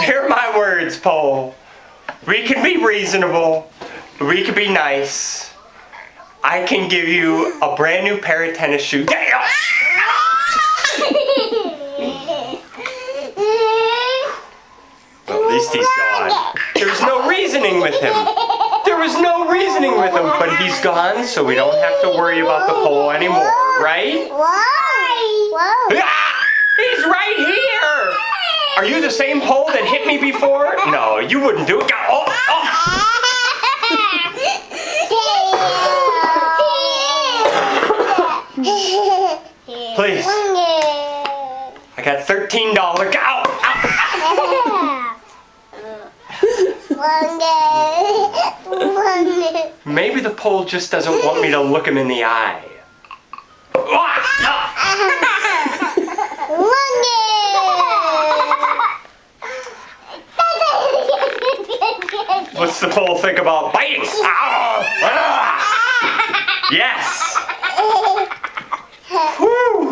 Hear my words, Pole. We can be reasonable. We can be nice. I can give you a brand new pair of tennis shoes. Well, at least he's gone. There's no reasoning with him. There was no reasoning with him, but he's gone, so we don't have to worry about the pole anymore, right? Why? Ah! He's right here! Are you the same pole that hit me before? No, you wouldn't do it. Oh, oh. Please. I got $13. Ow! Ow! Maybe the pole just doesn't want me to look him in the eye. What's the pole think about biting? Ow! Ah! Yes! Woo!